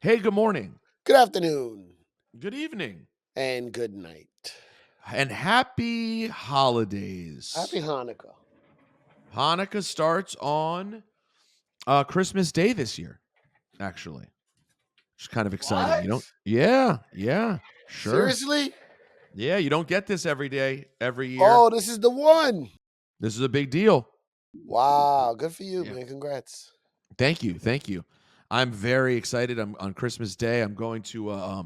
Hey, good morning. Good afternoon Good evening. and good night. And happy holidays. Happy Hanukkah. Hanukkah starts on Christmas Day this year, actually. Which is kind of exciting. You What? don't Yeah, sure. Seriously? Yeah, you don't get this every day, every year. Oh, this is the one. This is a big deal. Wow. Good for you, Yeah. man. Congrats. Thank you. Thank you. I'm very excited. I'm on Christmas Day. I'm going to a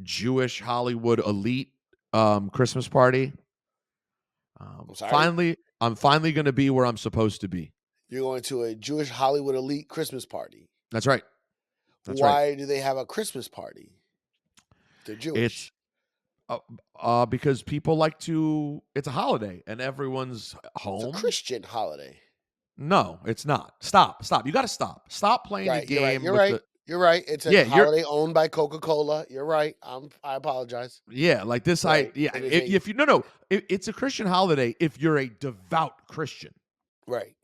Jewish Hollywood elite Christmas party. I'm sorry. I'm finally going to be where I'm supposed to be. You're going to a Jewish Hollywood elite Christmas party. That's right. That's right. Why do they have a Christmas party? They're It's Jewish. because people like to. It's a holiday and everyone's It's a home. Christian holiday. No, it's not. Stop. You got to stop. Stop playing the Right. You're right. game You're with right. the. You're right. It's a Yeah, you're. holiday owned by Coca-Cola. You're right. I apologize. Yeah, like this. Right. Yeah. It is a If you no, it's a Christian holiday. If you're a devout Christian, right.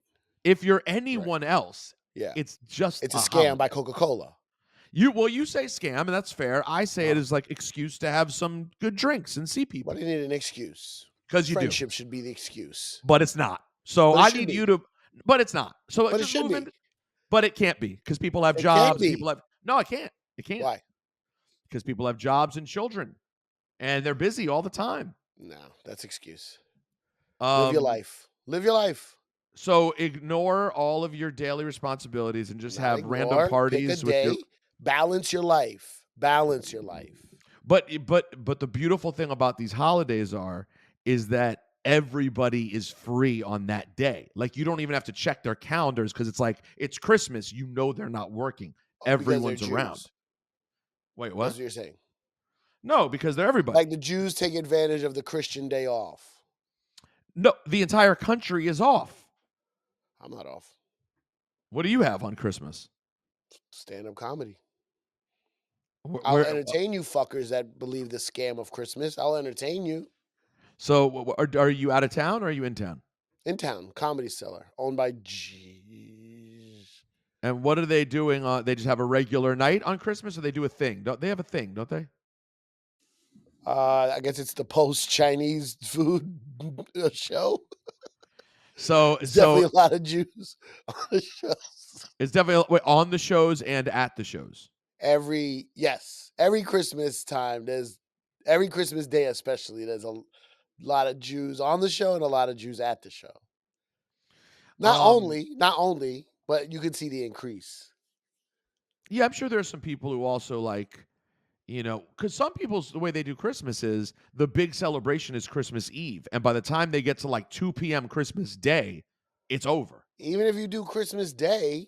if you're Right. anyone else, Yeah. it's just It's a a scam by holiday. Coca-Cola. You say scam, and that's fair. I say it Uh, as like excuse to have some good drinks and see Why do people you need an excuse? because you do. Friendship should be the excuse. But it's not. So But it I should need be. you to but it's not. So But it just should move be. in, but it can't be because people have It can jobs and be. people have no, it can't. It can't Why? because people have jobs and children and they're busy all the time. No, that's excuse. Live your Um life. Live your life. so ignore all of your daily responsibilities and just Not have random ignore. Pick a parties with your day. Balance your life. Balance your life. but the beautiful thing about these holidays is that everybody is free on that day. Like you don't even have to check their calendars because it's like it's Christmas. You know they're not working. Because they're Everyone's around. Jews. Wait, That's what? what you're saying. No, because they're everybody. Like the Jews take advantage of the Christian day off. No, the entire country is off. I'm not off. What do you have on Christmas? Stand up comedy. Where, I'll where entertain you fuckers that believe the scam of Christmas. I'll entertain you. so are you out of town or are you in town? In town, Comedy Cellar, owned by G's. And what are they doing? They just have a regular night on Christmas, or they do a thing? Don't they have a thing? Don't they? I guess it's the post Chinese food show. So It's so definitely a lot of Jews on the show. it's definitely on the shows and at the shows. Every Christmas time, there's every Christmas day, especially, there's a lot of Jews on the show and a lot of Jews at the show. Um, Not only, but you can see the increase. yeah, I'm sure there's some people who also like, because some people's the way they do Christmas is the big celebration is Christmas Eve, and by the time they get to like 2 p.m. Christmas Day, it's over. Even if you do Christmas Day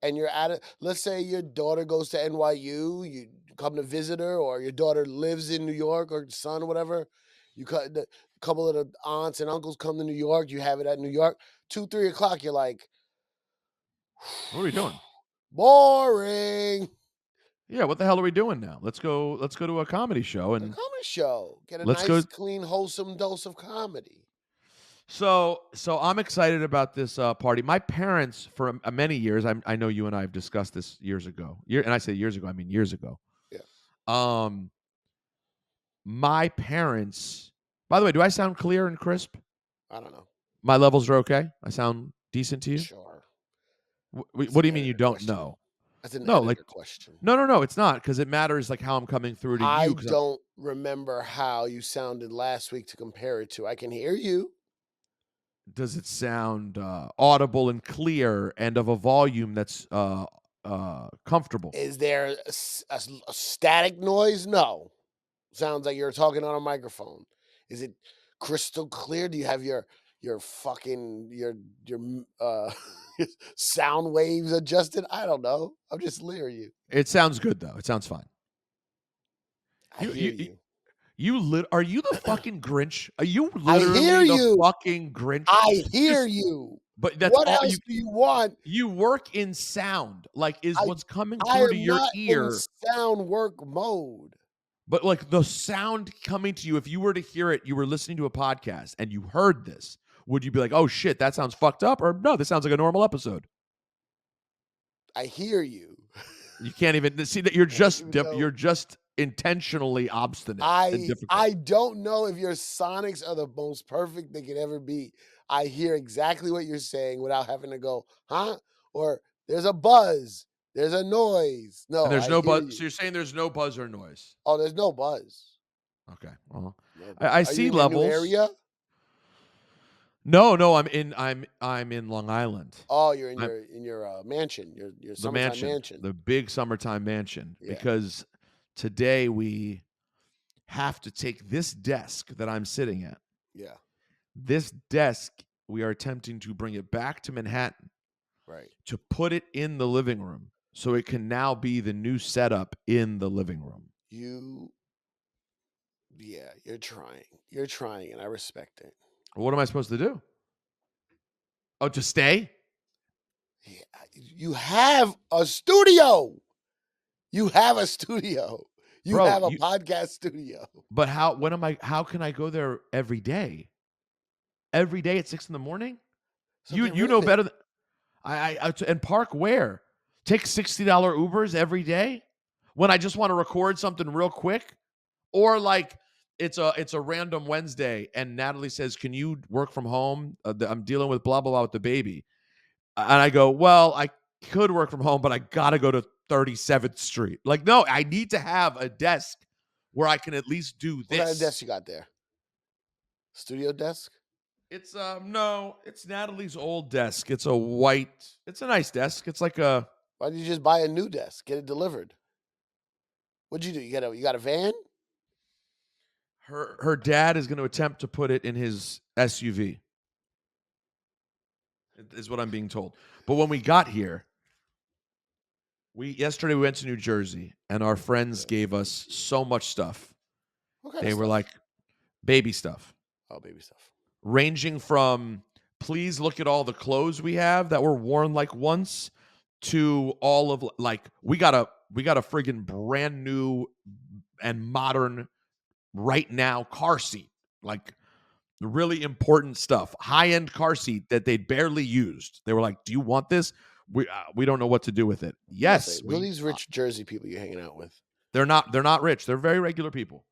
and you're at it, let's say your daughter goes to NYU, you come to visit her, or your daughter lives in New York, or son or whatever. You cut the couple of the aunts and uncles come to New York. You have it at New York. 2, 3 o'clock. You're like, What are we doing? boring. Yeah, what the hell are we doing now? Let's go. Let's go to a comedy show A and comedy show. Get a let's go. nice, clean, wholesome dose of comedy. So I'm excited about this party. My parents, for many years, I know you and I have discussed this years ago. And I say years ago, I mean years ago. Yeah. Um, my parents. By the way, do I sound clear and crisp? I don't know. My levels are okay. I sound decent to you. Sure. That's What do an you mean you editor don't question. know? That's an No, like editor question. no. It's not because it matters like how I'm coming through to I you. don't remember how you sounded last week to compare it to. I can hear you. Does it sound audible and clear and of a volume that's comfortable? Is there a static noise? No. Sounds like you're talking on a microphone. Is it crystal clear? Do you have your fucking sound waves adjusted? I don't know. I'm just leering you. It sounds good though. It sounds fine. I hear you. Are you the fucking Grinch? Are you I hear literally the you. fucking Grinch? I hear Just you. but that's What all else do you want? you work in sound. Like is I what's coming I through to am your not in ear, sound work mode. but like the sound coming to you, if you were to hear it, you were listening to a podcast and you heard this, would you be like, "Oh shit, that sounds fucked up," or no, this sounds like a normal episode? I hear you. You can't even see that you're I don't just even know. you're just intentionally obstinate and difficult. I don't know if your sonics are the most perfect they could ever be. I hear exactly what you're saying without having to go, "Huh?" or "There's a buzz, there's a noise." And No, there's I no hear buzz. So you. you're saying there's no buzz or noise. Oh, there's no buzz. Okay. Well, No buzz. I Are you see in your new levels. area? No, no, I'm in Long Island. Oh, you're I'm in your, mansion, your the summertime mansion, mansion. the big summertime mansion, Yeah, because today we have to take this desk that I'm sitting at. yeah, This desk, we are attempting to bring it back to Manhattan right. to put it in the living room so it can now be the new setup in the living room. You Yeah, you're trying. You're trying, and I respect it. What am I supposed to do? Oh, to stay? Yeah, you have a studio. You have a studio. You Bro, have a podcast studio. but how can I go there every day? Every day at 6 in the morning? So You get you rid know of it. better than and park where? Take $60 Ubers every day when I just want to record something real quick? Or like it's a random Wednesday and Natalie says, "Can you work from home? I'm dealing with blah blah blah with the baby." And I go, "Well, I could work from home, but I got to go to 37th Street." Like, no, I need to have a desk where I can at least do What kind of this. desk you got there? Studio desk? It's no, it's Natalie's old desk. It's a white. It's a nice desk. It's like a Why don't you just buy a new desk? Get it delivered. What'd you do? You got a van? her dad is going to attempt to put it in his SUV. Is what I'm being told. But when we got here, we yesterday we went to New Jersey and our friends Yeah. gave us so much stuff. What kind of They were stuff? like baby stuff, Oh, baby stuff. ranging from please look at all the clothes we have that were worn like once to all of like we got a friggin' brand new and modern right now car seat. Like really important stuff, high-end car seat that they'd barely used. They were like, "Do you want this? We don't know what to do with it." Yes, Nothing. Who are these rich Jersey people you're hanging out with? they're not rich. They're very regular people.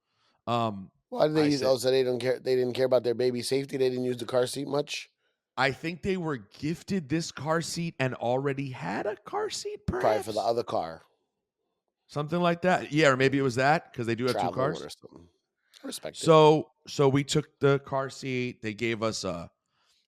Why did they I use? said Oh, so they don't care. They didn't care about their baby safety. They didn't use the car seat much. I think they were gifted this car seat and already had a car seat, Probably for the perhaps other car, something like that. Yeah, or maybe it was that because they do have two traveling one cars. or something. I respect it. So we took the car seat. They gave us a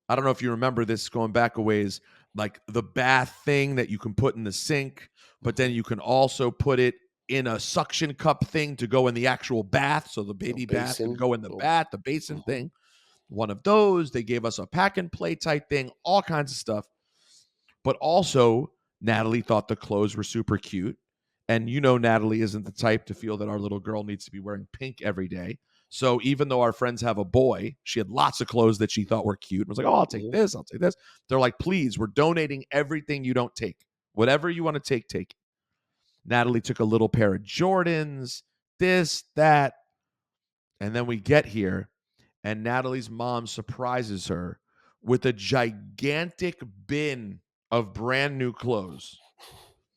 I don't know if you remember this going back a ways, like the bath thing that you can put in the sink, but then Mhm. you can also put it in a suction cup thing to go in the actual bath. So the Little baby bath can basin. go in the Little. bath, the basin Mhm. thing. One of those. They gave us a pack and play type thing, all kinds of stuff. But also, Natalie thought the clothes were super cute. And you know, Natalie isn't the type to feel that our little girl needs to be wearing pink every day. So even though our friends have a boy, she had lots of clothes that she thought were cute. And was like, "Oh, I'll take Mhm. this. I'll take this." They're like, "Please, we're donating everything you don't take. Whatever you want to take, take it." Natalie took a little pair of Jordans, this, that. And then we get here, and Natalie's mom surprises her with a gigantic bin of brand new clothes.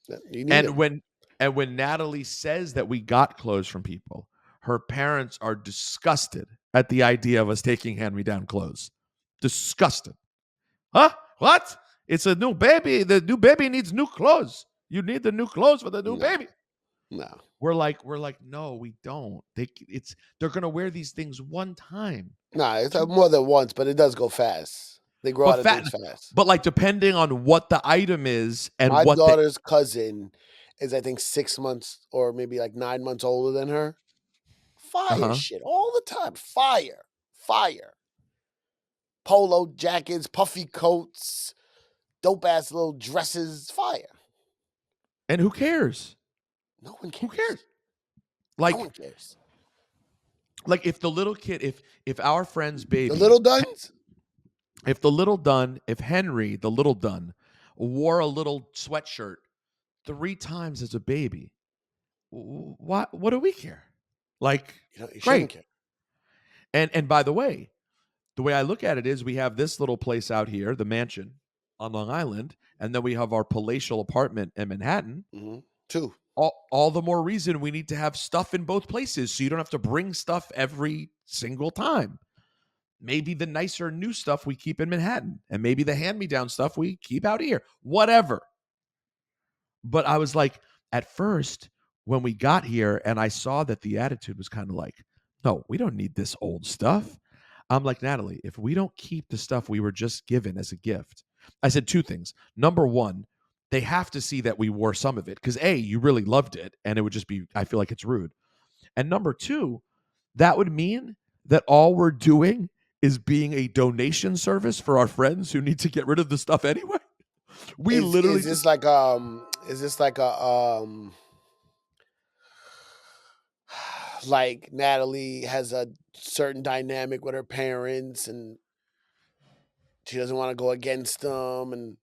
You need And them. when Natalie says that we got clothes from people, her parents are disgusted at the idea of us taking hand-me-down clothes. Disgusted. Huh? What? It's a new baby. The new baby needs new clothes. You need the new clothes for the new No, baby. no, We're like, no, we don't. They're gonna wear these things one time. no. It's Two, more than once, but it does go fast. They grow but out of things fast. like depending on what the item is and My what the daughter's cousin is, I think, 6 months or maybe like 9 months older than her. Fire uh-huh. shit all the time. Fire, fire. Polo jackets, puffy coats, dope ass little dresses. Fire. And who cares? No one Who cares. cares? No Like one cares. if the little kid, if our friend's The baby, little Duns? if the little Dunn, if Henry, the little Dunn, wore a little sweatshirt 3 times as a baby, what do we care? Like, You shouldn't great. care. And by the way I look at it is we have this little place out here, the mansion on Long Island, and then we have our palatial apartment in Manhattan. Mhm. 2. All the more reason we need to have stuff in both places so you don't have to bring stuff every single time. Maybe the nicer new stuff we keep in Manhattan, and maybe the hand-me-down stuff we keep out here. Whatever. But I was like, at first, when we got here and I saw that the attitude was kind of like, no, we don't need this old stuff. I'm like, Natalie, if we don't keep the stuff we were just given as a gift, I said two things. Number one, they have to see that we wore some of it because A, you really loved it. And it would just be, I feel like it's rude. And number two, that would mean that all we're doing is being a donation service for our friends who need to get rid of the stuff anyway. We literally Is just this like is this like a like Natalie has a certain dynamic with her parents and she doesn't want to go against them and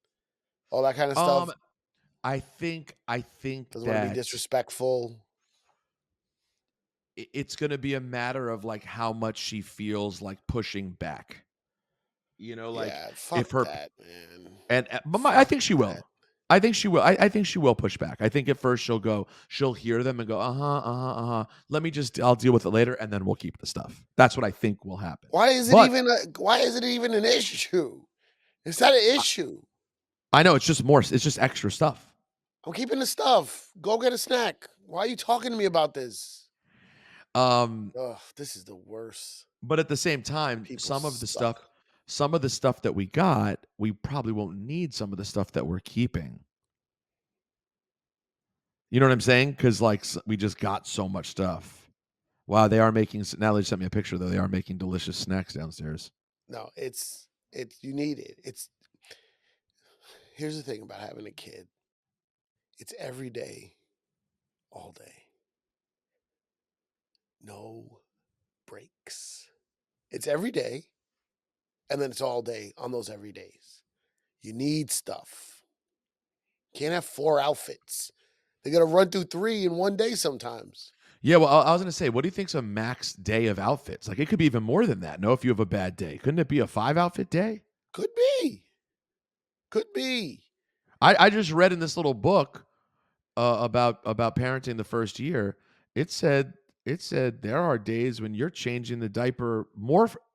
all that kind of stuff? um I think Doesn't want to be that disrespectful. it's going to be a matter of like how much she feels like pushing back. Like Yeah, if fuck her that, man. but I Fuck think she that. will. I think she will. I think she will push back. I think at first she'll hear them and go, Let me just, I'll deal with it later, and then we'll keep the stuff. That's what I think will happen. But Why is it even an issue? It's not an I, issue. I know it's just extra stuff. I'm keeping the stuff. Go get a snack. Why are you talking to me about this? Um, Ugh, this is the worst. but at the same time, People suck. some of the stuff that we got, we probably won't need some of the stuff that we're keeping. You know what I'm saying? Because like we just got so much stuff. Wow, they are making. Natalie sent me a picture though. They are making delicious snacks downstairs. No, it's you need it. It's Here's the thing about having a kid. It's every day, all day. No breaks. It's every day, and then it's all day on those every days. You need stuff. Can't have 4 outfits. They gotta run through 3 in one day sometimes. Yeah, well, I was gonna say, what do you think's a max day of outfits? Like, it could be even more than that. No, if you have a bad day, couldn't it be a 5 outfit day? Could be. Could be. I just read in this little book about parenting the first year. It said it said there are days when you're changing the diaper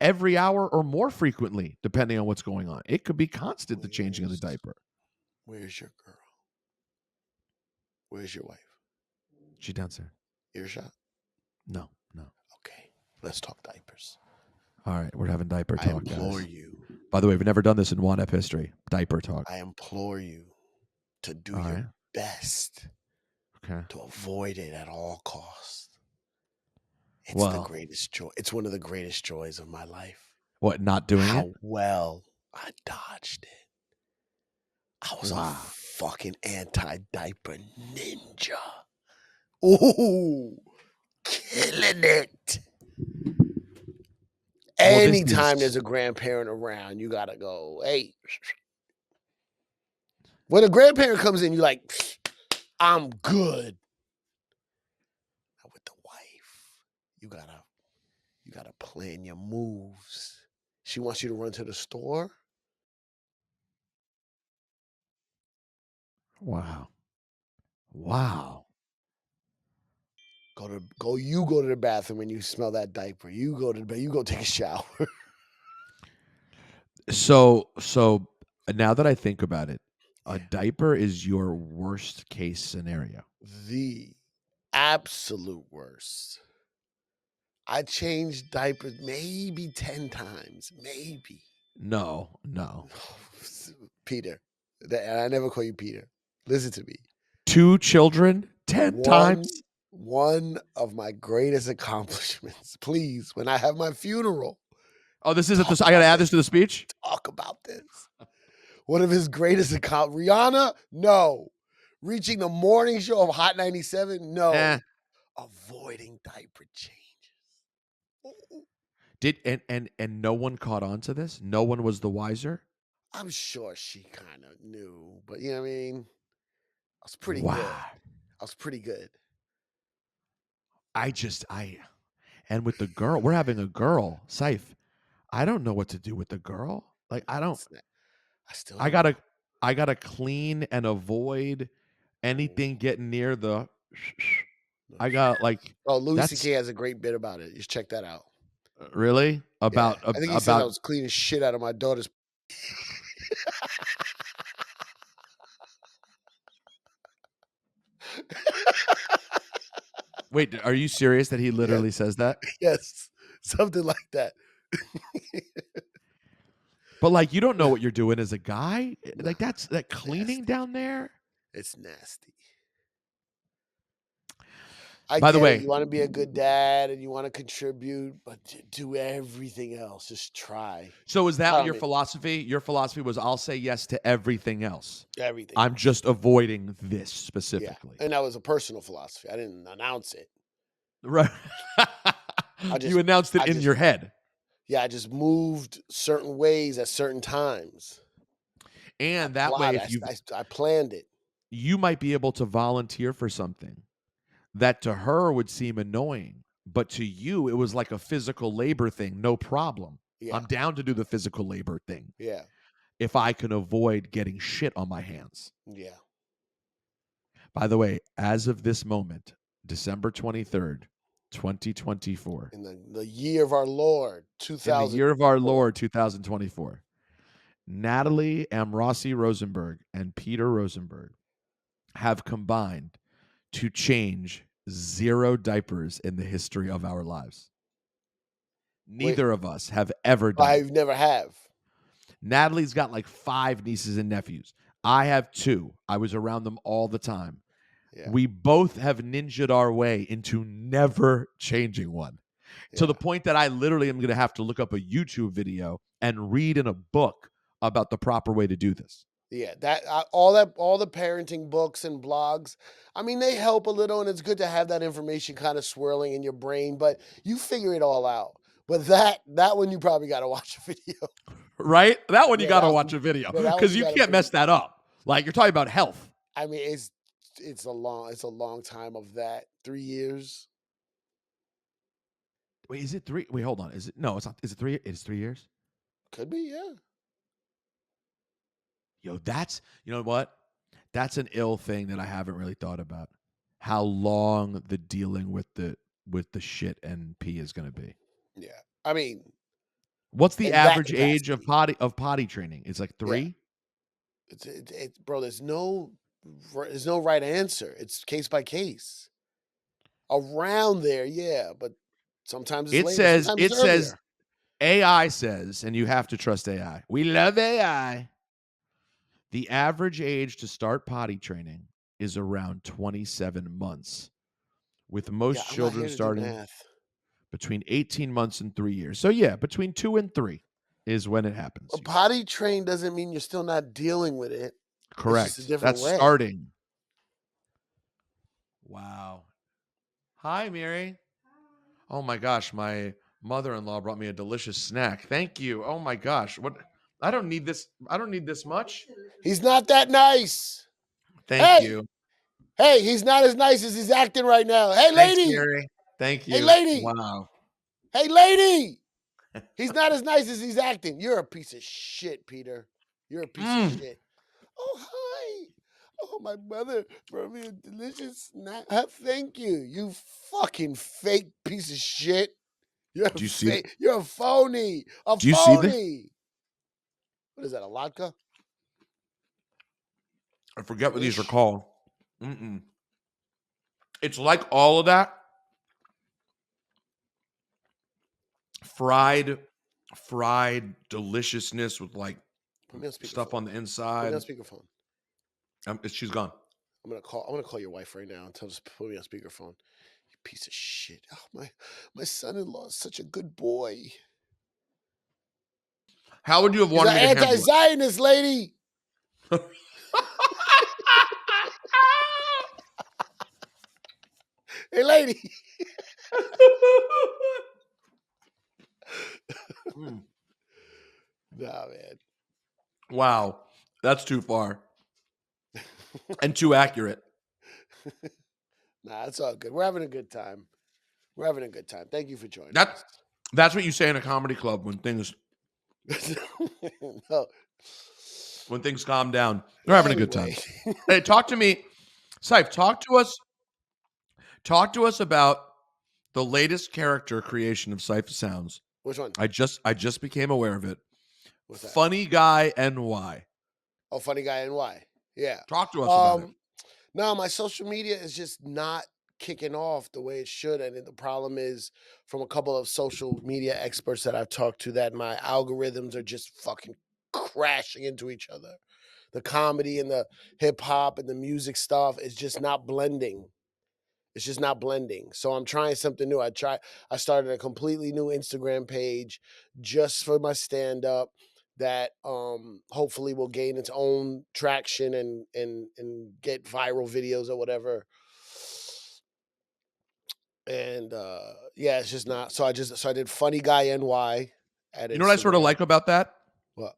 every hour or more frequently, depending on what's going on. It could be constant the changing of the Where's diaper. where's your girl? Where's your wife? She downstairs. Earshot? No, no. Okay. Let's talk diapers. All right, we're having diaper I talk, implore guys. you. By the way, we've never done this in One Up history. Diaper talk. I implore you to do All your right. best Okay. to avoid it at all costs. It's the Well, greatest joy. It's one of the greatest joys of my life. what? Not doing it? How well I dodged it. I was a Wow. fucking anti-diaper ninja. Ooh, killing it. Well, this Anytime is there's a grandparent around, you gotta go, hey. When a grandparent comes in, you're like, I'm good. Now with the wife, you gotta plan your moves. She wants you to run to the store. wow. Wow. You go to the bathroom when you smell that diaper. You go to the bed, you go take a shower. So now that I think about it, a Yeah. diaper is your worst case scenario. The absolute worst. I changed diapers maybe 10 times. Maybe. No, no. Peter. I never call you Peter. Listen to me. 2 children, 10 One times? one of my greatest accomplishments. Please, when I have my funeral, Oh, this isn't talk this, I gotta about add this. this to the speech? Talk about this. One of his greatest Rihanna? No. Reaching the morning show of Hot 97? Eh. No. Avoiding diaper changes. Ooh. Did and no one caught on to this? No one was the wiser? I'm sure she kind of knew, but you know what I mean? I was pretty good. Wow. I was pretty good. I and with the girl, we're having a girl, Scythe. I don't know what to do with the girl. Like, I still I don't gotta know. I gotta clean and avoid Anything getting near the No. I got like Oh, Louis that's C.K. has a great bit about it. You should check that out. really Yeah, about I think he says I about was cleaning shit out of my daughter's. wait, are you serious that he Yes, literally says that? yes, something like that. But like you don't know what you're doing as a guy? No, Like that's that cleaning nasty. down there? It's nasty. I By the get it. way, You want to be a good dad and you want to contribute, but do everything else. Just try. so is that Try on your it. philosophy? Your philosophy was I'll say yes to everything else. Everything I'm else. just avoiding this Yeah, specifically. and that was a personal philosophy. I didn't announce it. Right. I You just, announced it I in just, your head. yeah, I just moved certain ways at certain times. I And that way plotted. if you I planned it. you might be able to volunteer for something that to her would seem annoying, but to you it was like a physical labor thing, no problem. Yeah, I'm down to do the physical labor thing yeah, if I can avoid getting shit on my hands. yeah. By the way, as of this moment, December 23rd, 2024, In the year of our Lord, in the year of our 2004. Lord 2024, Natalie Amrossi Rosenberg and Peter Rosenberg have combined to change 0 diapers in the history of our lives. Wait, Neither of us have ever done I it. never have. Natalie's got like 5 nieces and nephews. I have 2. I was around them all the time. Yeah, We both have ninja'd our way into never changing one to yeah, the point that I literally am going to have to look up a YouTube video and read in a book about the proper way to do this. yeah. All the parenting books and blogs. I mean, they help a little, and it's good to have that information kind of swirling in your brain. But you figure it all out. But that one you probably got to watch a video. Right? That one you Yeah, got to watch a video yeah, that one because you you got to can't pretty. mess that up. Like you're talking about health. I mean, it's a long time of that. 3 years. Wait, is it 3? Wait, hold on. Is it no? It's not. Is it 3? It's 3 years. Could be, yeah. Yo, that's you know what? That's an ill thing that I haven't really thought about. How long the dealing with the shit and pee is going to be. Yeah. I mean, What's the in that average age capacity. of potty training? It's like Yeah. 3. Bro, there's no right answer. It's case by case. Around there, yeah, but sometimes it's It later, says sometimes it it's says earlier. AI says, and you have to trust AI. We love AI. The average age to start potty training is around 27 months, with Yeah, most I'm not children here to do starting math. between 18 months and 3 years. So yeah, between 2 and 3 is when it happens A usually. potty train doesn't mean you're still not dealing with it. It's just a Correct. different That's way. starting. Wow. Hi, Mary. Oh my gosh, my mother-in-law brought me a delicious snack. Thank you. Oh my gosh. What I don't need this. I don't need this much. He's not that nice. Thank Hey, you. hey, he's not as nice as he's acting right now. Hey, Thanks, lady. Mary. Thank Hey, you. lady. Wow. Hey, lady. He's not as nice as he's acting. You're a piece of shit, Peter. You're a piece of Mm. shit. Oh, hi. Oh, my mother brought me a delicious snack. Thank you. You fucking fake piece of shit. You're a Do you see? fake. You're a phony. A Do you see the? phony. What is that? A latke? I forget what these are Fish? called. Mm-mm. It's like all of that fried, fried deliciousness with like Put me on stuff speakerphone. on the Put me on inside. speakerphone. She's gone. I'm gonna call your wife right now and tell her to put me on speakerphone. You piece of shit. Oh, my son-in-law is such a good boy. How would you have He's wanted an me to handle it? anti-Zionist lady. Hey, lady. Mm. Nah, man. Wow, that's too far and too accurate. Nah, it's all good. We're having a good time. We're having a good time. Thank you for joining That us. that's what you say in a comedy club No. when things calm down. They're having a good time. Anyway. Hey, talk to me. Sife, talk to us about the latest character creation of Cipha Sounds. Which one? I just became aware of it. What's that? Funny Guy NY. Oh, funny guy NY. Yeah. Talk to us about it. Um, no, my social media is just not kicking off the way it should. And the problem is from a couple of social media experts that I've talked to that my algorithms are just fucking crashing into each other. The comedy and the hip hop and the music stuff is just not blending. It's just not blending. So I'm trying something new. I started a completely new Instagram page just for my stand up that hopefully will gain its own traction and get viral videos or whatever. And yeah, it's just not. So I did funny guy NY at You know what I sort of Instagram. like about that? Well,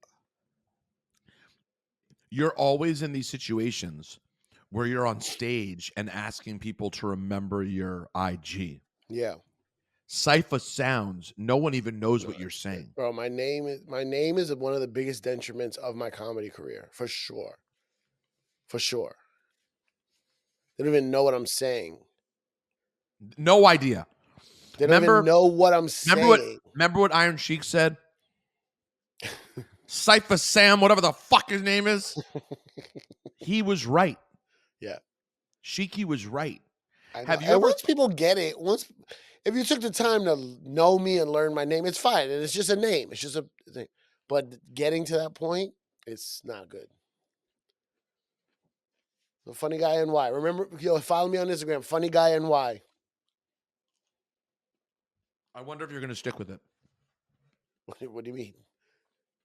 You're always in these situations where you're on stage and asking people to remember your IG. yeah. Cipha Sounds, no one even knows what you're saying. Bro, my name is one of the biggest detriments of my comedy career, for sure. For sure. They don't even know what I'm saying. No idea. They don't even Remember, know what I'm remember what saying. remember what Iron Sheik said? Cipha Sam, whatever the fuck his name is. He was right. Yeah, Sheiky was right. I know. Have you And ever once people get it, if you took the time to know me and learn my name, it's fine. And it's just a name. It's just a thing. But getting to that point, it's not good. The funny guy NY. Remember, follow me on Instagram, funny guy NY. I wonder if you're going to stick with it. What do you mean?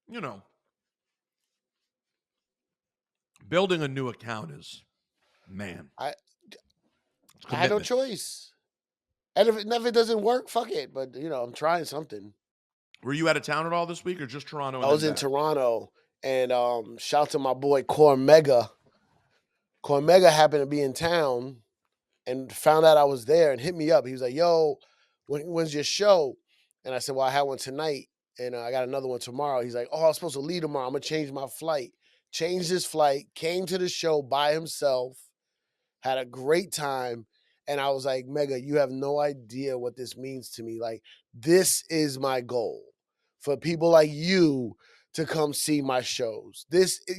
You know, building a new account is, man, I it's I had no commitment. choice. And if it doesn't work, fuck it. But I'm trying something. Were you out of town at all this week or just Toronto I and then was in back? Toronto and shout to my boy Cormega. Cormega happened to be in town and found out I was there and hit me up. He was like, "Yo, when's your show?" And I said, "Well, I had one tonight, and I got another one tomorrow." He's like, "Oh, I was supposed to leave tomorrow. I'm gonna change my flight." Changed his flight, came to the show by himself, had a great time, and I was like, "Mega, you have no idea what this means to me. Like, this is my goal for people like you to come see my shows.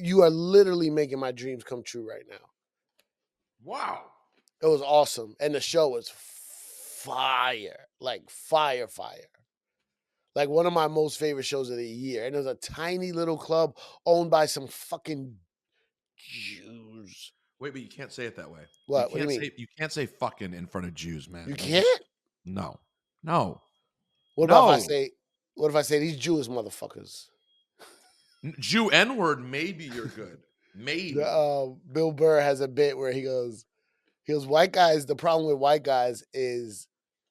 You are literally making my dreams come true right now." Wow. It was awesome, and the show was fire, like fire, fire. Like one of my most favorite shows of the year. And it was a tiny little club owned by some fucking Jews. Wait, but you can't say it that way. You What? What do you can't mean? say you can't say fucking in front of Jews, man. You You just can't? no. No. What about if I No. say? What if I say these Jewish motherfuckers? Jew N-word, maybe you're good. Maybe. Bill Burr has a bit where he goes, white guys. The problem with white guys is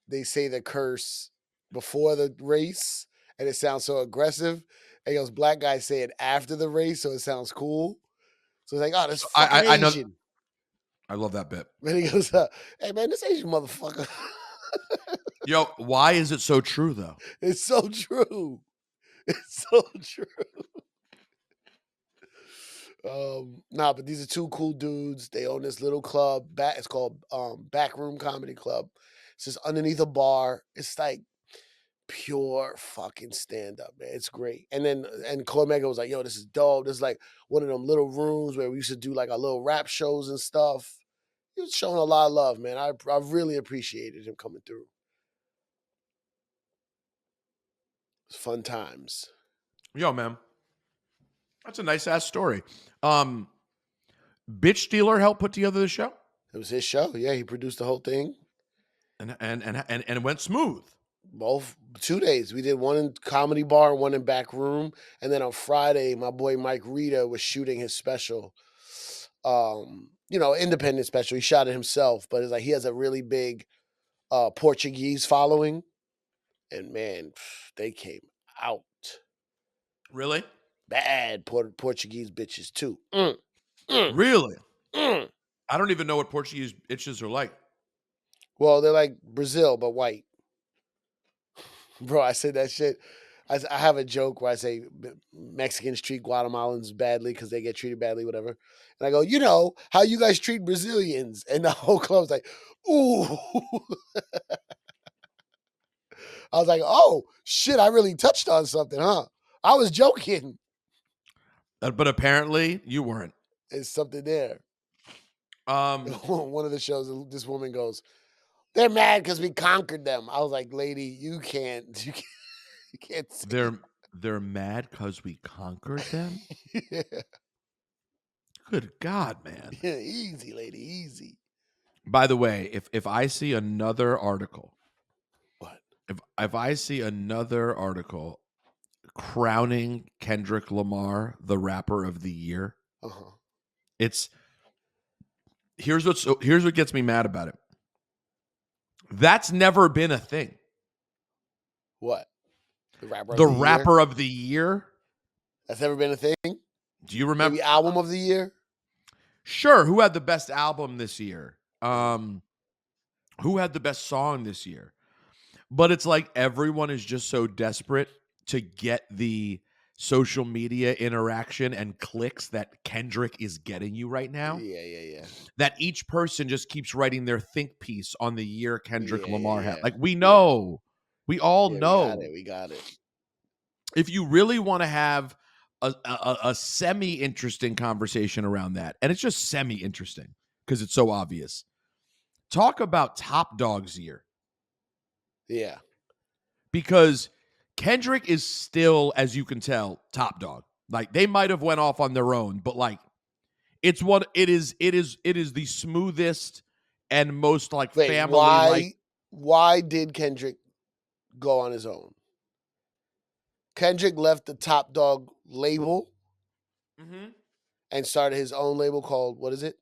they say the curse before the race, and it sounds so aggressive. And he goes, black guys say it after the race, so it sounds cool. So it's like, oh, this So fucking I know Asian. I love that bit. And he goes, hey man, this Asian motherfucker. Yo, why is it so true though? It's so true. It's so true. Nah, but these are two cool dudes. They own this little club. It's called Backroom Comedy Club. It's just underneath a bar. It's like pure fucking stand up, man. It's great. And Cormega was like, yo, this is dope. This is like one of them little rooms where we used to do like our little rap shows and stuff. He was showing a lot of love, man. I really appreciated him coming through. It's fun times. Yo, man. That's a nice ass story. Um, Bitch Dealer helped put together the show, It was his show. Yeah, he produced the whole thing. and it went smooth. Both 2 days. We did one in comedy bar and one in back room. And then on Friday, my boy Mike Rita was shooting his special. Independent special. He shot it himself, but it's like he has a really big Portuguese following. And man, they came out. Really? Bad Portuguese bitches too. Mm, mm, Really? mm. I don't even know what Portuguese bitches are like. Well, they're like Brazil, but white. Bro, I said that shit. I have a joke where I say Mexicans treat Guatemalans badly because they get treated badly, whatever. And I go, you know how you guys treat Brazilians, and the whole club's like, ooh. I was like, oh shit, I really touched on something, huh? I was joking. But apparently you weren't. There's something there. Um, One of the shows, this woman goes, "They're mad because we conquered them." I was like, "Lady, you can't say they're mad because we conquered them. that." Good God, man. Yeah, easy, lady, easy. By the way, if I see another article, What? if I see another article crowning Kendrick Lamar the rapper of the year, Uh huh. it's here's what gets me mad about it. That's never been a thing. What? The rapper of The the year? rapper of the year. That's never been a thing. Do you remember? Maybe album of the year. Sure. Who had the best album this year? Uh, Who had the best song this year? But it's like everyone is just so desperate to get the social media interaction and clicks that Kendrick is getting you right now, yeah, yeah, yeah, that each person just keeps writing their think piece on the year Kendrick yeah, yeah, Lamar had. yeah, Like we yeah, know, we all yeah. We got it. know. We got it. If you really want to have a semi interesting conversation around that, and it's just semi interesting because it's so obvious. Talk about Top Dog's year, Yeah. because Kendrick is still, as you can tell, top dog. Like they might have went off on their own, but like it is the smoothest and most like Wait, family like. why did Kendrick go on his own? Kendrick left the Top Dog label Mhm. and started his own label called, what is it?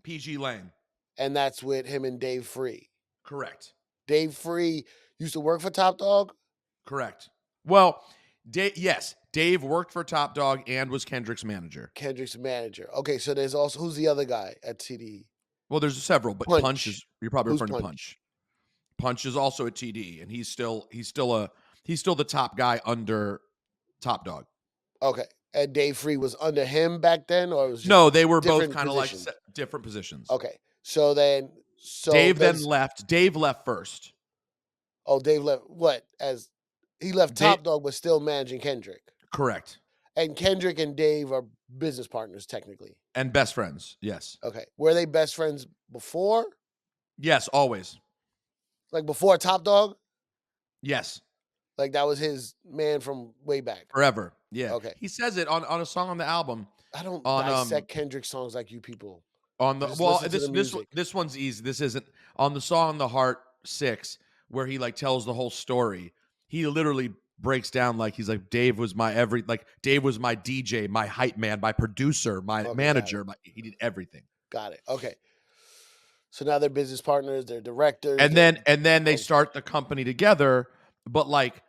PG Lane. And that's with him and Dave Free. Correct. Dave Free used to work for Top Dog. Correct. Well, yes, Dave worked for Top Dog and was Kendrick's manager. Kendrick's manager. Okay, so there's also, who's the other guy at TDE? Well, there's several, but Punch Punch. is, you're probably Who's referring to Punch? Punch. Punch is also a TD, and he's still the top guy under Top Dog. Okay. And Dave Free was under him back then, or it was just No, they were both different kind of like positions? different positions. Okay. So then, so Dave then does, left. Dave left first. oh, Dave left what? As he left Dave, Top Dog, but still managing Kendrick. correct. And Kendrick and Dave are business partners, technically. And best friends. Yes. Okay. Were they best friends before? Yes, always. Like before Top Dog? Yes. Like that was his man from way back. Forever. Yeah. Okay. He says it on a song on the album. I don't On dissect Kendrick songs like you people. on I the just well, listen to the music. this one's easy. This isn't on the song "The Heart 6," where he like tells the whole story. He literally breaks down like he's like Dave was my Dave was my DJ, my hype man, my producer, my Okay, manager. He did everything. got it. Okay. So now they're business partners, they're directors, And they're then they oh, start the company together. But like,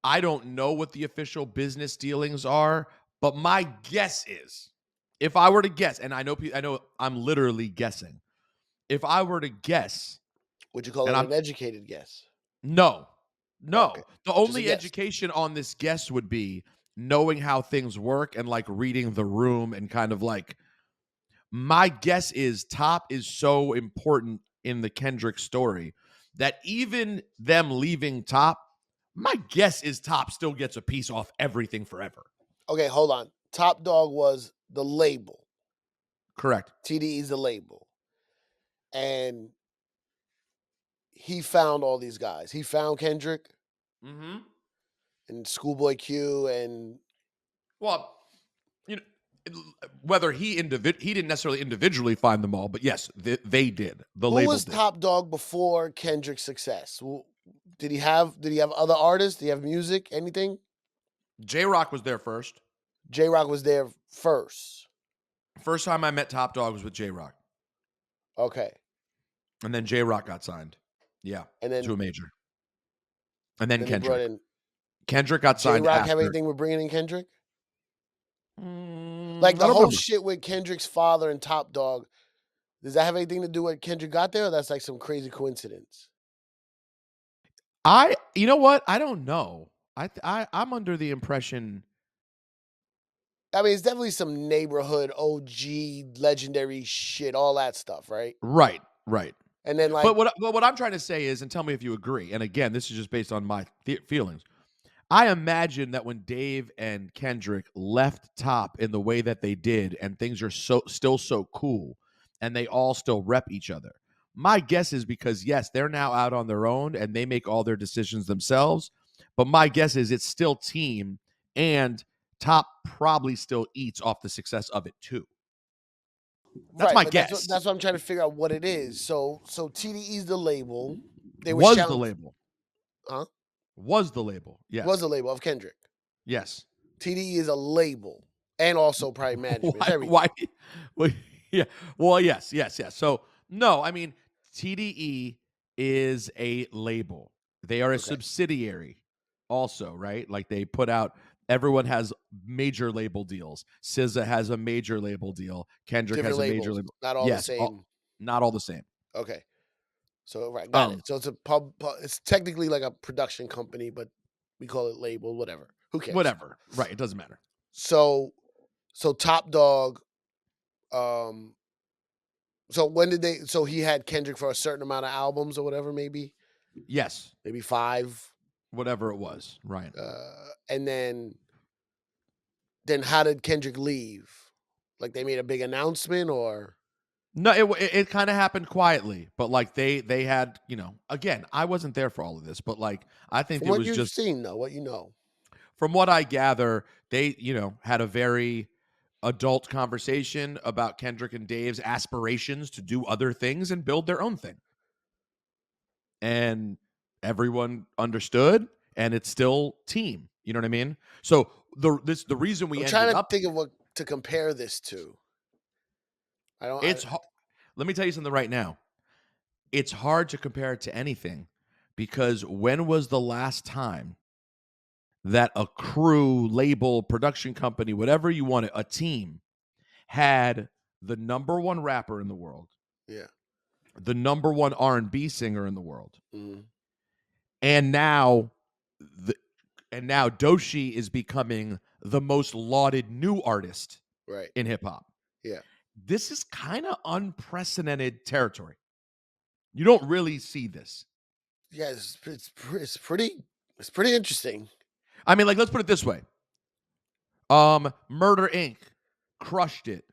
I don't know what the official business dealings are. But my guess is, if I were to guess, and I know I'm literally guessing. If I were to guess, would you call and it I'm an educated guess? no, Okay. no. The Just a only guess. education on this guess would be knowing how things work and like reading the room and kind of like my guess is Top is so important in the Kendrick story that even them leaving Top, my guess is Top still gets a piece off everything forever. Okay, hold on. Top Dog was the label. Correct. TDE's the label. And he found all these guys. He found Kendrick Mm-hmm. and Schoolboy Q and Well, you know, whether he didn't necessarily individually find them all, but yes, they did. The who label was did. Top Dog before Kendrick's success? Did he have other artists? Did he have music? Anything? J Rock was there first. J Rock was there first. First time I met Top Dog was with J Rock, Okay. and then J Rock got signed. Yeah, And to a then major, and then then they brought Kendrick. in Kendrick got J signed Rock. Have after. anything with bringing in Kendrick? Like I the don't whole remember. shit with Kendrick's father and Top Dog. Does that have anything to do with Kendrick got there? Or that's like some crazy coincidence. You know what? I don't know. I'm under the impression. I mean, it's definitely some neighborhood OG legendary shit, all that stuff, right? Right, right. And then But like what I'm trying to say is, and tell me if you agree, and again, this is just based on my feelings. I imagine that when Dave and Kendrick left Top in the way that they did, and things are still so cool, and they all still rep each other. My guess is because yes, they're now out on their own and they make all their decisions themselves. But my guess is it's still team, and Top probably still eats off the success of it too. That's right, my but guess. that's what I'm trying to figure out what it is. So TDE is the label. They were Was the shouting, label? huh? Was the label? Was Yes, the label of Kendrick. yes. TDE is a label and also probably management. It's Why? Why? everything. Well, yeah. Well, yes, yes, yes. So no, I mean TDE is a label. They are a Okay. subsidiary, also, right? Like they put out. Everyone has major label deals. SZA has a major label deal. Kendrick Different has a major labels, label. not all the Yes, same. not all the same. Okay. So right, got it. Um, So it's a it's technically like a production company, but we call it label, whatever. Who cares? whatever. Right. It doesn't matter. So so Top Dog, um, so when did they so he had Kendrick for a certain amount of albums or whatever, Yes, maybe five. whatever it was. Right. And then how did Kendrick leave? Like they made a big announcement or No, it kind of happened quietly, but like they had, again, I wasn't there for all of this, but like I think from it what was you've just seen though, what you know. from what I gather, they, had a very adult conversation about Kendrick and Dave's aspirations to do other things and build their own thing. And everyone understood, and it's still team. You know what I mean? So the reason we I'm ended trying to up think of what to compare this to. I it's let me tell you something right now. It's hard to compare it to anything because when was the last time that a crew, label, production company, whatever you want it, a team had the number one rapper in the world, yeah. the number one R&B singer in the world, Mhm. and the now Doshi is becoming the most lauded new artist Right. in hip hop. Yeah. This is kind of unprecedented territory. You don't really see this. Yeah, it's pretty interesting. I mean, like, let's put it this way. Murder Inc. crushed it,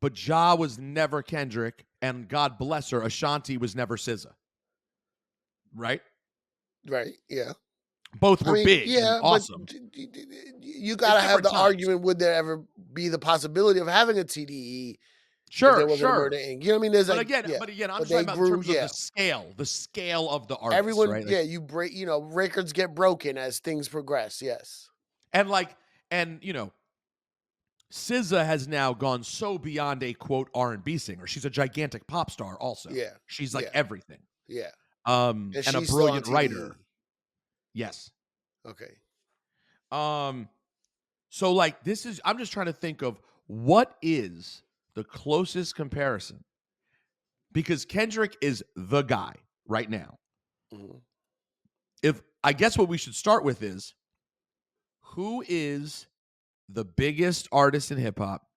but Ja was never Kendrick, and God bless her, Ashanti was never SZA. Right? Right. Yeah. Both I were mean, big and yeah, but awesome. you It's gotta have different the times. argument. Would there ever be the possibility of having a TDE if there Sure, wasn't a sure. Murder Inc? You know what I mean? There's But like, again, yeah, but again, I'm but just talking they about in grew. terms of Yeah, the scale of the artists, everyone. right? Like, Yeah, you break. Records get broken as things progress. Yes. and like, and SZA has now gone so beyond a quote R&B singer. She's a gigantic pop star. Also, Yeah. she's like Yeah. everything. Yeah. And And a she's still on brilliant writer. TDE. Yes. Okay. Um, so like, this is. I'm just trying to think of what is the closest comparison because Kendrick is the guy right now. Mhm. If I guess what we should start with is who is the biggest artist in hip hop,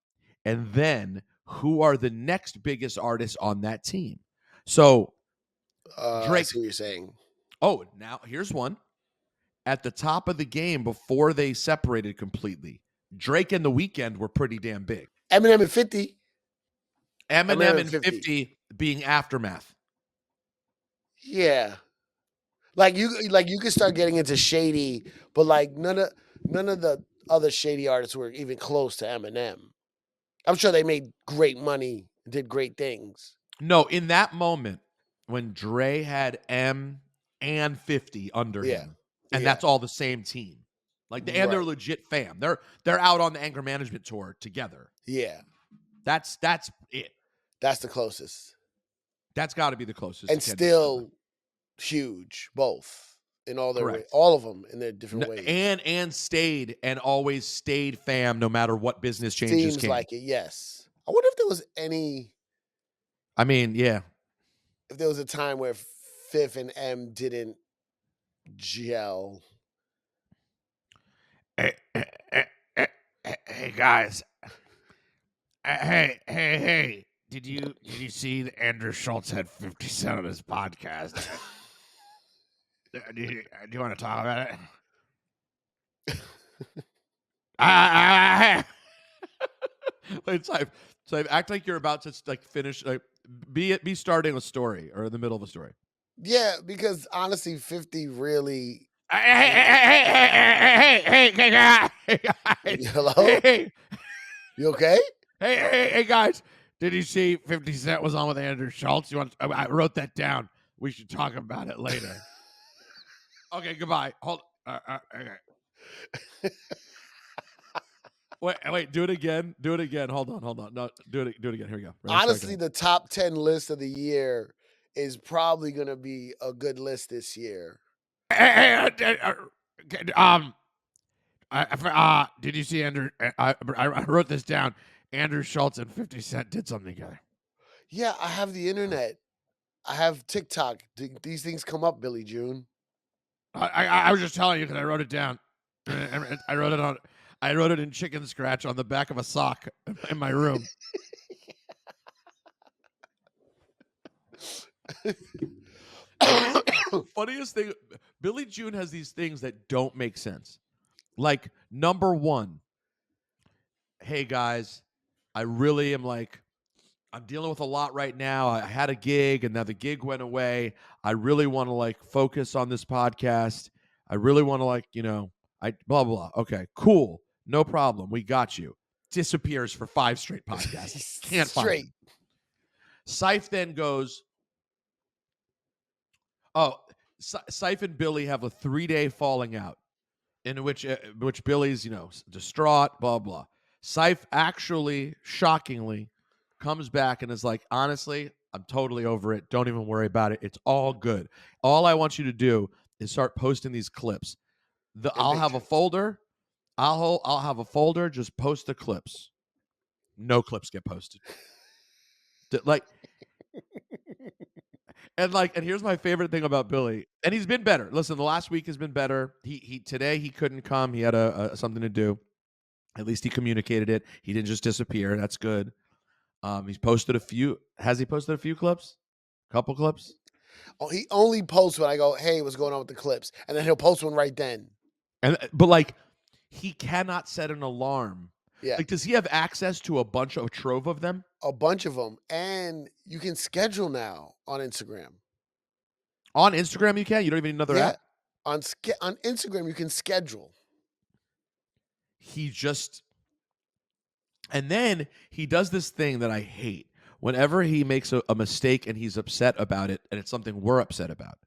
and then who are the next biggest artists on that team. So I Drake. see what you're saying. Oh, now here's one at the top of the game before they separated completely. Drake and The Weeknd were pretty damn big. Eminem and 50. Eminem Eminem and and 50. 50 being Aftermath. Yeah. Like you could start getting into shady, but like none of the other shady artists were even close to Eminem. I'm sure they made great money, did great things. No, in that moment when Dre had M and 50 under Yeah. him, and Yeah. that's all the same team. Like and they're Right. legit fam. They're out on the anger management tour together. Yeah. That's it. That's the closest. That's got to be the closest to And Kendrick SZA. still huge, both in all their way, Correct. all of them in their different ways. And stayed and always stayed fam no matter what business changes Seems came. like it, yes. I wonder if there was I mean, yeah. if there was a time where Fifth and M didn't gel. Hey, guys. Hey. Did you see that Andrew Schultz had 50 cent on his podcast? Do you want to talk about it? Wait, so act like you're about to like finish, like be starting a story or in the middle of a story. Yeah, because honestly, 50 really ain't. Hey, guys. Hello? Hey, You okay? hey, guys. Did you see 50 Cent was on with Andrew Schultz? I wrote that down. We should talk about it later. Okay, goodbye. Hold. Okay. Wait. Do it again. Do it again. Hold on. No, do it again. Here we go. Ready? Start Honestly, again. the top 10 list of the year is probably gonna be a good list this year. Okay, did you see Andrew? I wrote this down. Andrew Schultz and 50 Cent did something together. Yeah, I have the internet. I have TikTok. These things come up, Billy June. I was just telling you because I wrote it down. I wrote it on. I wrote it in chicken scratch on the back of a sock in my room. Funniest thing, Billy June has these things that don't make sense. Like number one, hey guys, I really am like I'm dealing with a lot right now. I had a gig and now the gig went away. I really want to like focus on this podcast. I really want to like, I blah blah. Okay, cool. No problem. We got you. Disappears for 5 straight podcasts. Can't find Straight. him. Syph then goes, oh, Syph and Billy have a 3-day falling out in which Billy's, distraught, blah blah. Syph actually, shockingly, comes back and is like, honestly, I'm totally over it. Don't even worry about it. It's all good. All I want you to do is start posting these clips. And I'll have a pictures. folder. I'll have a folder. Just post the clips. No clips get posted. Like and here's my favorite thing about Billy. And he's been better. Listen, the last week has been better. He today he couldn't come. He had a something to do. At least he communicated it. He didn't just disappear. That's good. He's posted a few. Has he posted a few clips? Couple clips? Oh, he only posts when I go, hey, what's going on with the clips? And then he'll post one right then. But like he cannot set an alarm. Yeah, Like, does he have access to a bunch of a trove of them? a bunch of them. And you can schedule now on Instagram. On Instagram you can. You don't even need another Yeah. app. On Instagram, you can schedule. He just and then he does this thing that I hate. Whenever he makes a mistake and he's upset about it, and it's something we're upset about,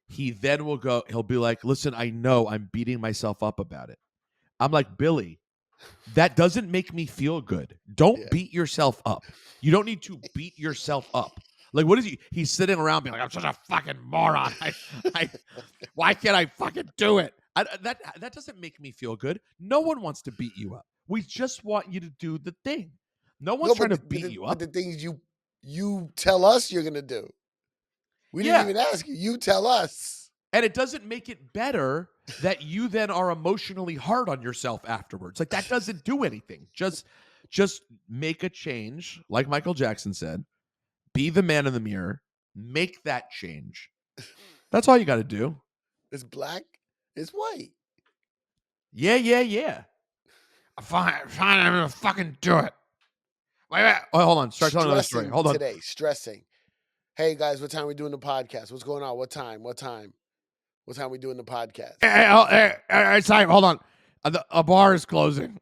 he then he'll be like, listen, I know I'm beating myself up about it. I'm like, Billy, that doesn't make me feel good. Don't Yeah. beat yourself up. You don't need to beat yourself up. Like, what is he? He's sitting around being like, I'm such a fucking moron. Why can't I fucking do it? That doesn't make me feel good. No one wants to beat you up. We just want you to do the thing. No one's No, trying but to the, but beat the, you but up. the things you tell us you're gonna do. We didn't Yeah. even ask you. You tell us. And it doesn't make it better that you then are emotionally hard on yourself afterwards. Like that doesn't do anything. Just make a change, like Michael Jackson said. Be the man in the mirror. Make that change. That's all you got to do. It's black. It's white. Yeah. Fine. I'm gonna fucking do it. Wait. Oh, hold on. Start telling another story. Stressing Hold on. today. Stressing. Hey guys, what time we doing the podcast? What's going on? What time? What time? What time we doing the podcast? Sorry. Hold on. A bar is closing.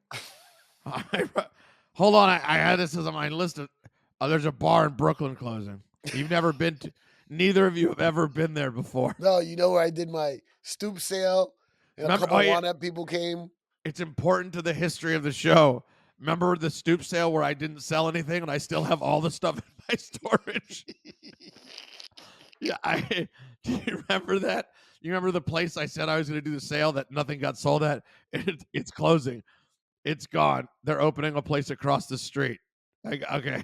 Hold on. I had this as on my list. There's a bar in Brooklyn closing. You've never been to. Neither of you have ever been there before. No, you know where I did my stoop sale and a Remember? couple Oh yeah. walnut people came. It's important to the history of the show. Remember the stoop sale where I didn't sell anything and I still have all the stuff in my storage? Yeah, do you remember that? You remember the place I said I was going to do the sale that nothing got sold at? It's closing. It's gone. They're opening a place across the street. Okay.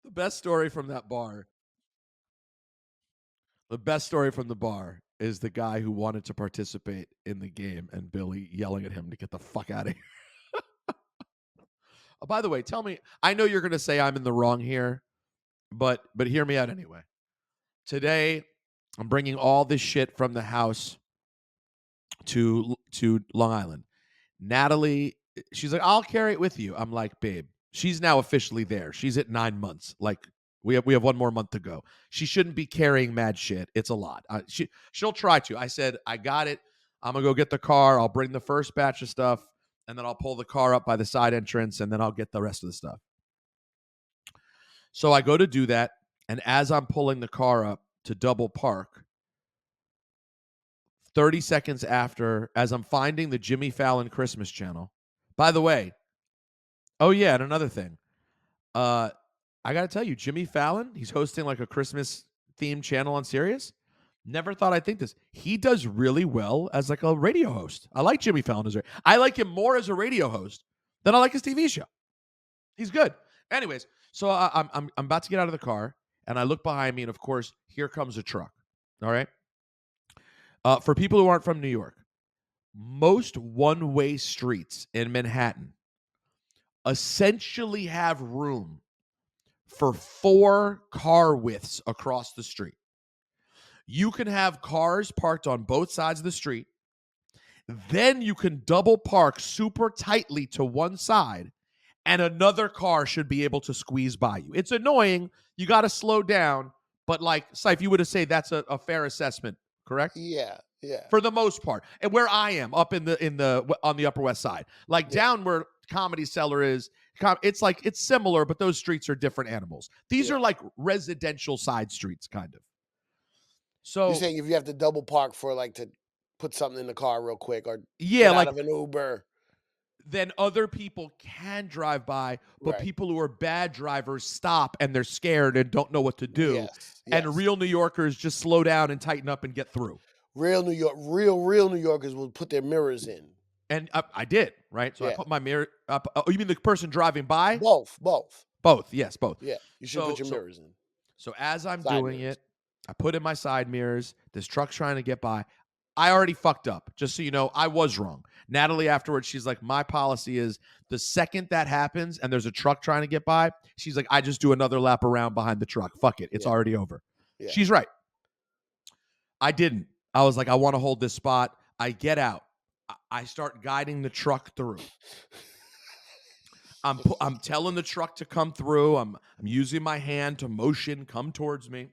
The best story from that bar. The best story from the bar is the guy who wanted to participate in the game and Billy yelling at him to get the fuck out of here. Oh, by the way, tell me, I know you're going to say I'm in the wrong here, but hear me out anyway. Today, I'm bringing all this shit from the house to Long Island. Natalie, she's like, I'll carry it with you. I'm like, babe, she's now officially there. She's at 9 months. Like, we have one more month to go. She shouldn't be carrying mad shit. It's a lot. She'll try to. I said, I got it. I'm gonna go get the car. I'll bring the first batch of stuff, and then I'll pull the car up by the side entrance, and then I'll get the rest of the stuff. So I go to do that, and as I'm pulling the car up to double park, 30 seconds after, as I'm finding the Jimmy Fallon Christmas channel. By the way, oh yeah, and another thing. I got to tell you, Jimmy Fallon, he's hosting like a Christmas themed channel on Sirius. Never thought I'd think this. He does really well as like a radio host. I like Jimmy Fallon I like him more as a radio host than I like his TV show. He's good. Anyways, so I'm about to get out of the car and I look behind me and of course, here comes a truck. All right? For people who aren't from New York, most one-way streets in Manhattan essentially have room for 4 car widths across the street. You can have cars parked on both sides of the street. Then you can double park super tightly to one side, and another car should be able to squeeze by you. It's annoying. You got to slow down. But like, Cipha, you would have said that's a fair assessment, correct? Yeah, yeah, For the most part. And where I am, up in the on the Upper West Side, like yeah, down where Comedy Cellar is, it's like it's similar, but those streets are different animals. These yeah. are like residential side streets, kind of. You're So saying if you have to double park for like to put something in the car real quick or yeah, get out like of an Uber. then other people can drive by, but Right. people who are bad drivers stop and they're scared and don't know what to do. Yes, And yes. real New Yorkers just slow down and tighten up and get through. Real New Yorkers will put their mirrors in. And I did, right? So I Yeah. put my mirror up. Oh, you mean the person driving by? Both. Both. Yes, both. Yeah. You should So put your so mirrors in. so as I'm Side doing mirrors. it, I put in my side mirrors. This truck's trying to get by. I already fucked up. Just so you know, I was wrong. Natalie afterwards, she's like, my policy is the second that happens and there's a truck trying to get by, she's like, I just do another lap around behind the truck. Fuck it. It's Yeah. already over. Yeah. She's right. I didn't. I was like, I want to hold this spot. I get out. I start guiding the truck through. I'm telling the truck to come through. I'm using my hand to motion, come towards me.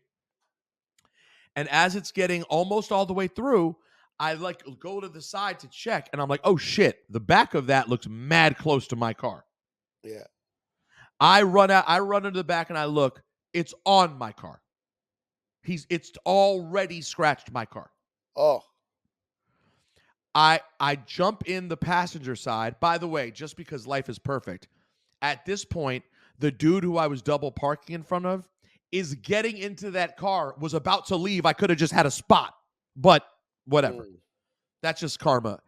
And as it's getting almost all the way through, I like go to the side to check, and I'm like, oh shit, the back of that looks mad close to my car. Yeah. I run into the back and I look, it's on my car. It's already scratched my car. Oh. I jump in the passenger side. By the way, just because life is perfect, at this point, the dude who I was double parking in front of is getting into that car, was about to leave. I could have just had a spot, but whatever. Mm. That's just karma.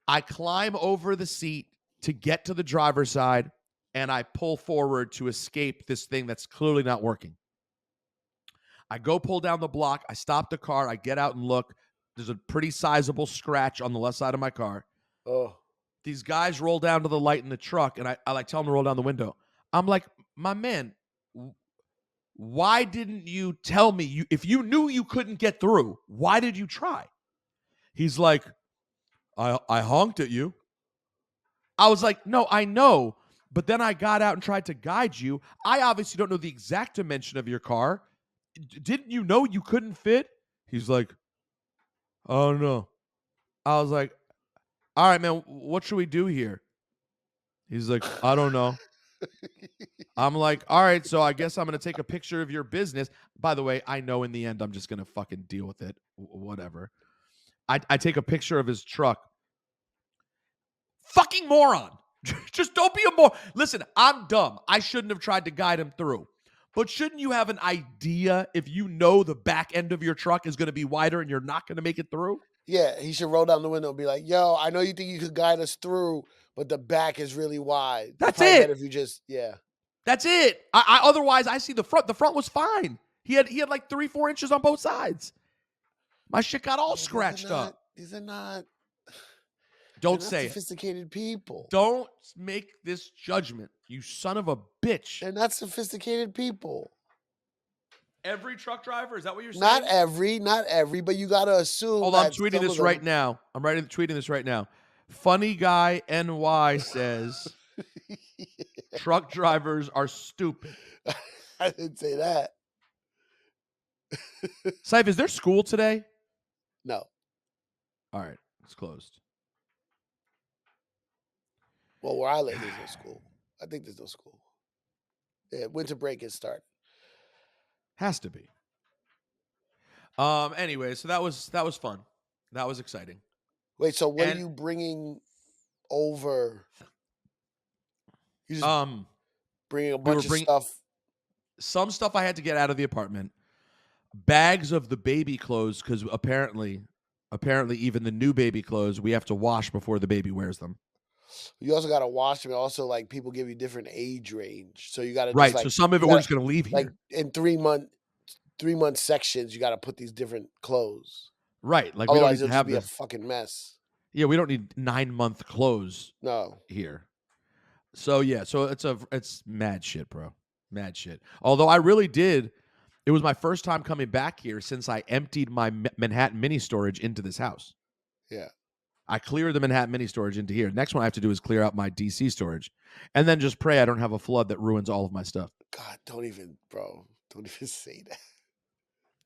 I climb over the seat to get to the driver's side, and I pull forward to escape this thing that's clearly not working. I go pull down the block. I stop the car. I get out and look. There's a pretty sizable scratch on the left side of my car. Oh. These guys roll down to the light in the truck, and I like tell them to roll down the window. I'm like, my man, why didn't you tell me? If you knew you couldn't get through, why did you try? He's like, I honked at you. I was like, no, I know. But then I got out and tried to guide you. I obviously don't know the exact dimension of your car. Didn't you know you couldn't fit? He's like, oh no. I was like, all right, man, what should we do here? He's like, I don't know. I'm like, all right, so I guess I'm going to take a picture of your business. By the way, I know in the end I'm just going to fucking deal with it. Whatever. I take a picture of his truck. Fucking moron. Just don't be a moron. Listen, I'm dumb. I shouldn't have tried to guide him through. But shouldn't you have an idea if you know the back end of your truck is going to be wider and you're not going to make it through? Yeah, he should roll down the window and be like, "Yo, I know you think you could guide us through, but the back is really wide. It's That's probably it. better if you just, yeah." That's it. I otherwise I see the front. The front was fine. He had like 3-4 inches on both sides. My shit got all No, these are scratched not. up. These are not. They're Don't not say it. sophisticated people. Don't make this judgment, you son of a bitch. They're not sophisticated people. Every truck driver, is that what you're Not saying? every, not every, but you got to assume Hold on, I'm that tweeting some of this right them. now. Tweeting this right now. Funny guy NY says truck drivers are stupid. I didn't say that. Saif, is there school today? No. All right, it's closed. Well, where I live, there's no school. I think there's no school. Yeah, winter break is starting. Has to be. Anyway, so that was fun. That was exciting. Wait, so what are And you bringing over? You just um bringing a we were bunch of bringing stuff. some stuff I had to get out of the apartment. Bags of the baby clothes cuz apparently even the new baby clothes we have to wash before the baby wears them. You also got to wash them. And also, like people give you different age range, so you got to just Right, so some of you it we're got just going to leave like here. in 3 month sections. You got to put these different clothes. Right, like we don't Otherwise, need to it'll just have be a this. fucking mess. Yeah, we don't need 9-month clothes No. here. So yeah, so it's mad shit, bro. Mad shit. Although I really did, it was my first time coming back here since I emptied my Manhattan mini storage into this house. Yeah. I cleared the Manhattan mini storage into here. Next one I have to do is clear out my DC storage, and then just pray I don't have a flood that ruins all of my stuff. God, don't even, bro. Don't even say that.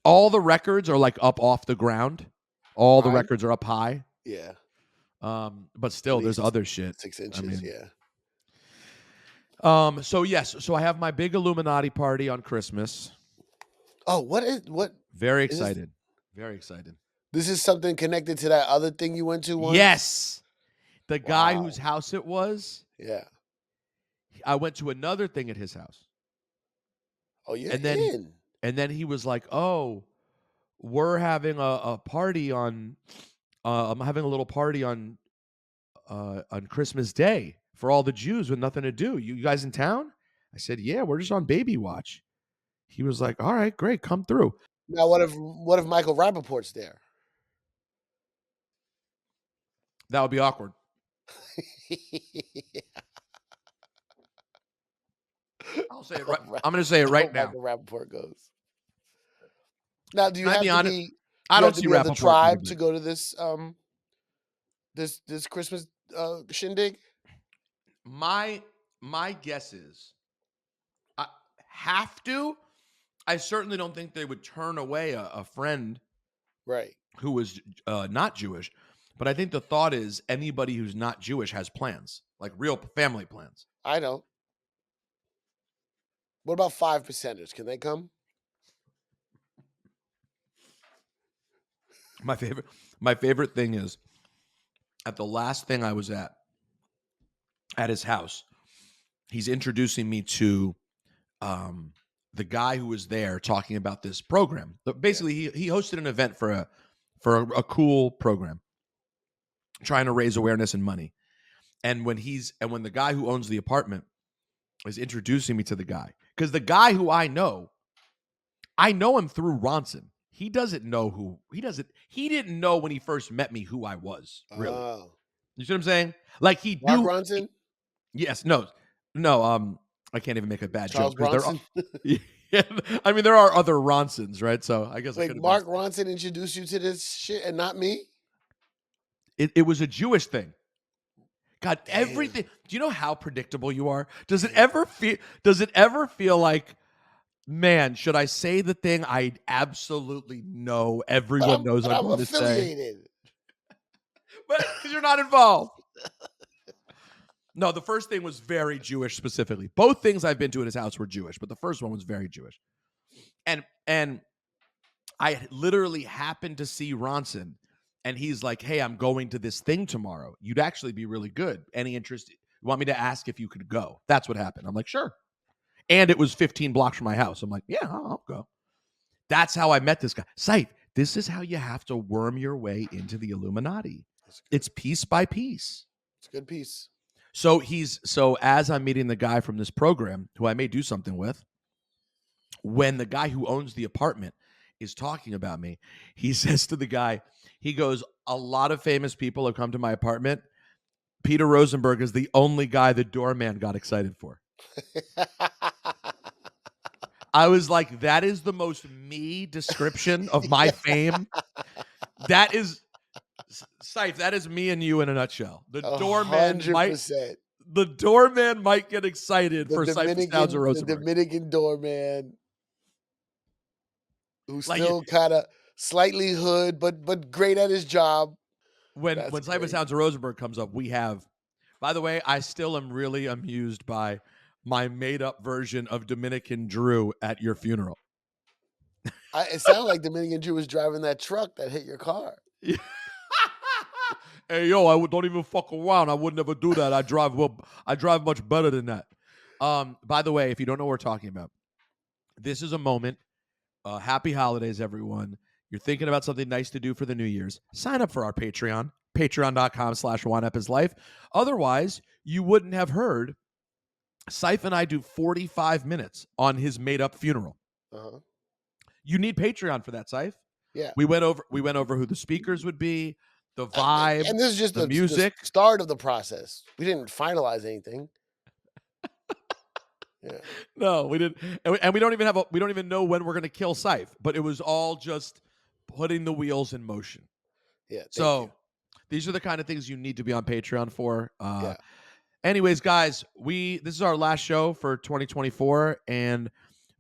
All the records are like up off the ground. All the Mine? records are up high. Yeah. But At still, there's least other shit. 6 inches. I mean, Yeah. so yes, so I have my big Illuminati party on Christmas. Oh, what Very is this? excited. Very excited. This is something connected to that other thing you went to once? Yes. The guy Wow. whose house it was, Yeah. I went to another thing at his house. Oh, you're And in. then he was like, "Oh, we're having a party on I'm having a little party on Christmas Day for all the Jews with nothing to do. You guys in town?" I said, "Yeah, we're just on baby watch." He was like, "All right, great, come through." Now, what if Michael Rappaport's there? That would be awkward. I'll say it right. I'm going to say it I right hope now. Michael Rappaport goes. Now, do you Can I have be to honest? be? I Do you have don't to see be of the Rappaport coming tribe back. to go to this this Christmas shindig? My guess is I have to. I certainly don't think they would turn away a friend Right. who was not Jewish, but I think the thought is anybody who's not Jewish has plans, like real family plans. I don't. What about 5%ers? Can they come? My favorite thing is at the last thing I was at his house, he's introducing me to the guy who was there talking about this program. But basically, he hosted an event for a cool program, trying to raise awareness and money. And when the guy who owns the apartment is introducing me to the guy, because the guy who I know him through Ronson. He doesn't know who he didn't know when he first met me who I was, really. Oh. You see what I'm saying? Like he Mark knew. Ronson? Yes, no. I can't even make a bad Charles joke because there are. Bronson? Yeah, I mean, there are other Ronsons, right? So I guess I Wait, could have Mark been. Ronson introduced you to this shit and not me? It was a Jewish thing. God, Damn. everything. Do you know how predictable you are? Does it Damn. ever feel like, man, should I say the thing I absolutely know everyone knows But I'm I'm going to say? affiliated. But because you're not involved. No, the first thing was very Jewish specifically. Both things I've been to at his house were Jewish, but the first one was very Jewish. And I literally happened to see Ronson, and he's like, "Hey, I'm going to this thing tomorrow. You'd actually be really good. Any interest? You want me to ask if you could go?" That's what happened. I'm like, "Sure." And it was 15 blocks from my house. I'm like, "Yeah, I'll go." That's how I met this guy. Sight, this is how you have to worm your way into the Illuminati. It's piece by piece. It's a good piece. So as I'm meeting the guy from this program who I may do something with, when the guy who owns the apartment is talking about me. He says to the guy, he goes, "A lot of famous people have come to my apartment. Peter Rosenberg is the only guy the doorman got excited for." I was like, that is the most me description of my Yeah, fame. That is Scythe, that is me and you in a nutshell. 100%. The doorman might get excited for Cipha Sounds of The Rosenberg. Dominican doorman who's Like still kinda slightly hood, but great at his job. when That's Cipha great. Sounds of Rosenberg comes up, we have. By the way, I still am really amused by my made up version of Dominican Drew at your funeral. It sounded like Dominican Jew was driving that truck that hit your car. Hey yo, don't even fuck around. I would never do that. I drive much better than that. By the way, if you don't know what we're talking about, this is a moment. Happy holidays, everyone. You're thinking about something nice to do for the New Year's. Sign up for our Patreon, patreon.com/wineupislife. Otherwise, you wouldn't have heard Scythe and I do 45 minutes on his made up funeral. Uh-huh. You need Patreon for that, Scythe. Yeah. We went over who the speakers would be, the vibe, And this is just the the music. start of the process. We didn't finalize anything. Yeah. No, we didn't, and we don't even know when we're gonna kill Scythe. But it was all just putting the wheels in motion. Yeah. Thank you. So these are the kind of things you need to be on Patreon for. Yeah. Anyways, guys, this is our last show for 2024, and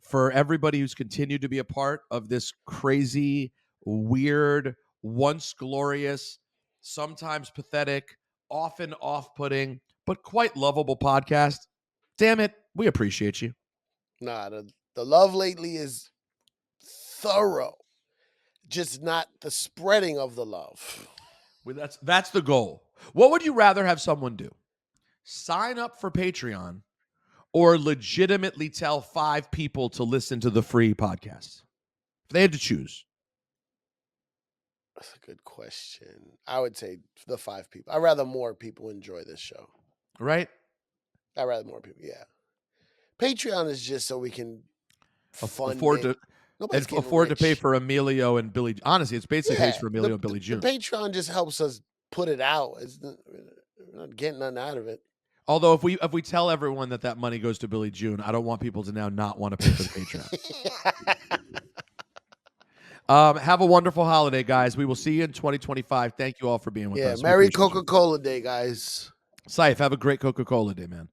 for everybody who's continued to be a part of this crazy, weird, once glorious, sometimes pathetic, often off-putting, but quite lovable podcast. Damn it, we appreciate you. Nah, the love lately is thorough. Just not the spreading of the love. That's the goal. What would you rather have someone do? Sign up for Patreon or legitimately tell 5 people to listen to the free podcast? If they had to choose. That's a good question. I would say the 5 people. I'd rather more people enjoy this show. Right? I'd rather more people. Yeah. Patreon is just so we can fund Afford it. to Nobody's getting afford to pay rich. for Emilio and Billy. Honestly, it's basically pays Yeah, for Emilio and Billy the June. Patreon just helps us put it out. We're not getting nothing out of it. Although if we tell everyone that money goes to Billy June, I don't want people to now not want to pay for the Patreon. Have a wonderful holiday, guys. We will see you in 2025. Thank you all for being with us. Merry Coca-Cola Day, guys. Scythe, have a great Coca-Cola Day, man.